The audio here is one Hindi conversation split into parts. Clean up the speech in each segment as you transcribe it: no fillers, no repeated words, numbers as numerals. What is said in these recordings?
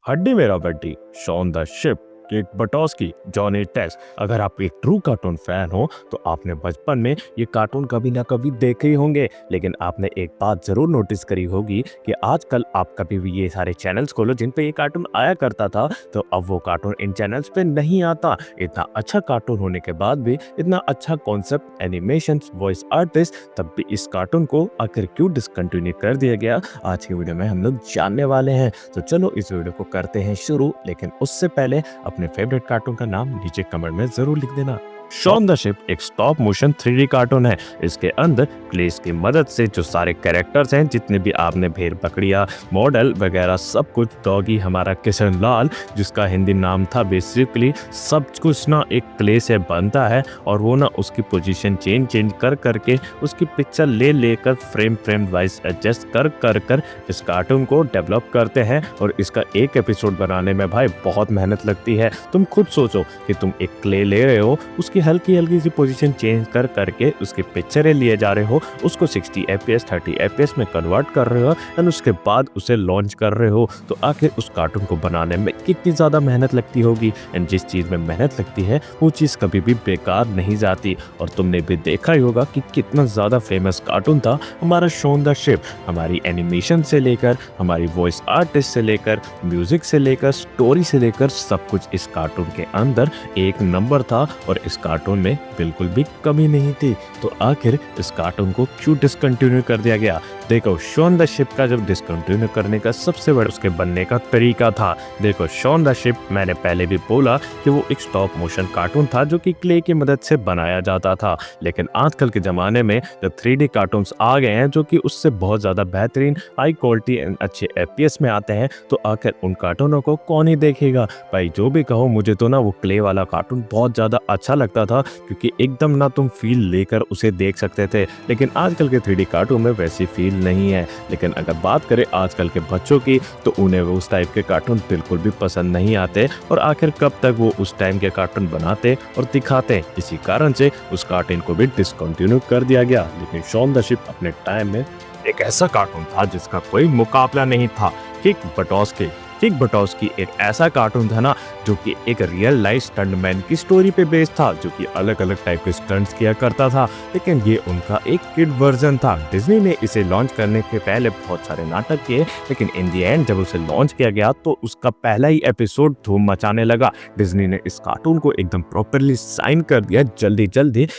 हड्डी Mera buddy, Shaun the Sheep, Kick Buttowski, Johnny Test. अगर आप एक ट्रू कार्टून फैन हो तो आपने बचपन में ये कार्टून कभी ना कभी देखे ही होंगे। लेकिन आपने एक बात जरूर नोटिस करी होगी कि आजकल आप कभी भी ये सारे चैनल्स खोलो जिन पे ये कार्टून आया करता था, तो अब वो कार्टून इन चैनल्स पे नहीं आता। इतना अच्छा कार्टून होने के बाद भी, इतना अच्छा कॉन्सेप्ट, एनिमेशन, वॉइस आर्टिस्ट, तब भी इस कार्टून को आखिर क्यों डिसकंटिन्यू कर दिया गया, आज की वीडियो में हम लोग जानने वाले हैं। तो चलो इस वीडियो को करते हैं शुरू, लेकिन उससे पहले अपने फेवरेट कार्टून का नाम नीचे कमेंट में जरूर लिख देना। शॉन द शिप एक स्टॉप मोशन 3D कार्टून है। इसके अंदर क्लेस की मदद से जो सारे कैरेक्टर्स हैं, जितने भी आपने भेड़ बकरियां, मॉडल वगैरह सब कुछ, डॉगी हमारा किशन लाल जिसका हिंदी नाम था, बेसिकली सब कुछ ना एक क्ले से बनता है और वो ना उसकी पोजीशन चेंज कर करके उसकी पिक्चर ले लेकर फ्रेम वाइज एडजस्ट कर इस कार्टून को डेवलप करते हैं। और इसका एक एपिसोड बनाने में भाई बहुत मेहनत लगती है। तुम खुद सोचो कि तुम एक क्ले ले रहे हो, उसकी हल्की सी पोजीशन चेंज कर करके उसकी पिक्चरें लिए जा रहे हो, उसको 60 FPS 30 FPS में कन्वर्ट कर रहे हो एंड उसके बाद उसे लॉन्च कर रहे हो। तो आखिर उस कार्टून को बनाने में कितनी ज़्यादा मेहनत लगती होगी। एंड जिस चीज़ में मेहनत लगती है वो चीज़ कभी भी बेकार नहीं जाती। और तुमने भी देखा ही होगा कि कितना ज़्यादा फेमस कार्टून था हमारा शॉन द शिप। हमारी एनिमेशन से लेकर, हमारी वॉइस आर्टिस्ट से लेकर, म्यूजिक से लेकर, स्टोरी से लेकर, सब कुछ इस कार्टून के अंदर एक नंबर था और इस कार्टून में बिल्कुल भी कमी नहीं थी। तो आखिर इस कार्टून को क्यों डिसकंटिन्यू कर दिया गया? देखो, शॉन द शिप का जब डिसकंटिन्यू करने का सबसे बड़ा उसके बनने का तरीका था। देखो, शॉन द शिप मैंने पहले भी बोला कि वो एक स्टॉप मोशन कार्टून था जो कि क्ले की मदद से बनाया जाता था। लेकिन आजकल के ज़माने में जब 3D कार्टून्स आ गए हैं जो कि उससे बहुत ज़्यादा बेहतरीन, हाई क्वालिटी एंड अच्छे FPS में आते हैं, तो आखिर उन कार्टूनों को कौन ही देखेगा? भाई जो भी कहो, मुझे तो ना वो क्ले वाला कार्टून बहुत ज़्यादा अच्छा लगता था, क्योंकि एकदम ना तुम फील लेकर उसे देख सकते थे। लेकिन आजकल के 3D कार्टून में वैसी फील नहीं है। लेकिन अगर बात करें आजकल के बच्चों की, तो उन्हें वो उस टाइप के कार्टून बिल्कुल भी पसंद नहीं आते। और आखिर कब तक वो उस टाइम के कार्टून बनाते और दिखाते? इसी कारण से उस कार्टून को भी डिसकंटिन्यू कर दिया गया। लेकिन शॉन द शिप अपने टाइम में एक ऐसा कार्टून था जिसका कोई मुकाबला नहीं था। किक बटोस्की एक ऐसा कार्टून था ना जो कि एक रियल लाइफ स्टंटमैन की स्टोरी पे बेस्ड था, जो कि अलग अलग टाइप के स्टंट्स किया करता था। लेकिन ये उनका एक किड वर्जन था। डिज्नी ने इसे लॉन्च करने के पहले बहुत सारे नाटक किए, लेकिन इन दी एंड जब उसे लॉन्च किया गया तो उसका पहला ही एपिसोड धूम मचाने लगा। डिज्नी ने इस कार्टून को एकदम प्रॉपरली साइन कर दिया जल्दी,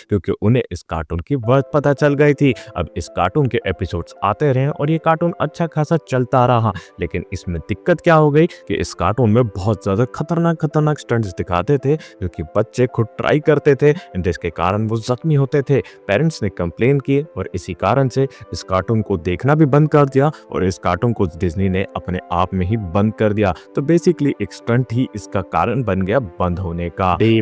क्योंकि उन्हें इस कार्टून की वर्थ पता चल गई थी। अब इस कार्टून के एपिसोड्स आते रहे और ये कार्टून अच्छा खासा चलता रहा। लेकिन इसमें दिक्कत क्या हो गई कि इस कार्टून में बहुत ज्यादा खतरनाक स्टंट्स दिखाते थे, जो कि बच्चे खुद ट्राई करते थे, जिसके कारण वो जख्मी होते थे। पेरेंट्स ने कंप्लेन किए और इसी कारण से इस कार्टून को देखना भी बंद कर दिया और इस कार्टून को डिज्नी ने अपने आप में ही बंद कर दिया। तो बेसिकली एक स्टंट ही इसका कारण बन गया बंद होने का। हड्डी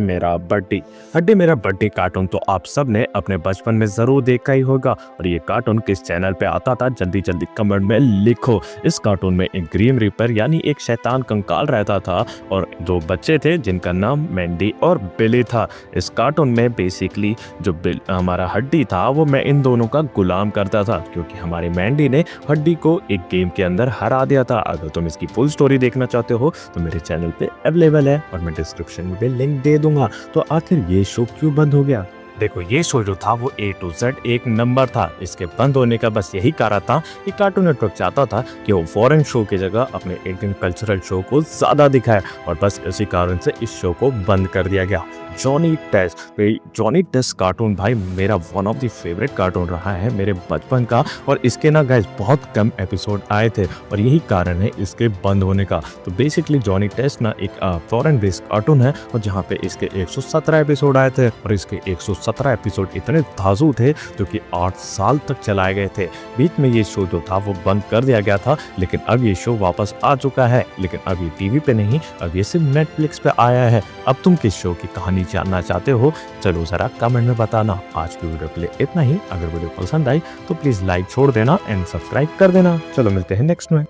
मेरा बड्डी कार्टून तो आप सब ने अपने बचपन में जरूर देखा ही होगा। और ये कार्टून किस चैनल पे आता था, जल्दी कमेंट में लिखो। इस कार्टून में एक ग्रीम रीपर यानी एक शैतान कंकाल रहता था और दो बच्चे थे जिनका नाम मैंडी और बिली था। इस कार्टून में बेसिकली जो हमारा हड्डी था वो मैं इन दोनों का गुलाम करता था, क्योंकि हमारी मैंडी ने हड्डी को एक गेम के अंदर हरा दिया था। अगर तुम इसकी फुल स्टोरी देखना चाहते हो तो मेरे चैनल पे अवेलेबल है और मैं डिस्क्रिप्शन में लिंक दे दूंगा। तो आखिर ये शो क्यों बंद हो गया? देखो, ये शो जो था वो A to Z एक नंबर था। इसके बंद होने का बस यही कारण था कि कार्टून नेटवर्क चाहता था कि वो फॉरेन शो की जगह अपने इंडियन कल्चरल शो को ज्यादा दिखाए, और बस इसी कारण से इस शो को बंद कर दिया गया। जॉनी टेस्ट कार्टून भाई मेरा one of the favourite cartoon रहा है मेरे बचपन का। और इसके ना गाइस बहुत कम एपिसोड आए थे और यही कारण है इसके बंद होने का। तो बेसिकली जॉनी टेस्ट ना एक फॉरेन बेस्ड कार्टून है, और जहाँ पे इसके 117 एपिसोड आए थे और इसके 117 एपिसोड इतने धांसू थे जो कि 8 साल तक चलाए गए थे। बीच में ये शो जो था वो बंद कर दिया गया था, लेकिन अब ये शो वापस आ चुका है। लेकिन अब ये टीवी पे नहीं, अब ये सिर्फ नेटफ्लिक्स पे आया है। अब तुम किस शो की कहानी जानना चाहते हो, चलो जरा कमेंट में बताना। आज की वीडियो के लिए इतना ही। अगर वीडियो पसंद आई तो प्लीज लाइक छोड़ देना एंड सब्सक्राइब कर देना। चलो मिलते हैं नेक्स्ट में।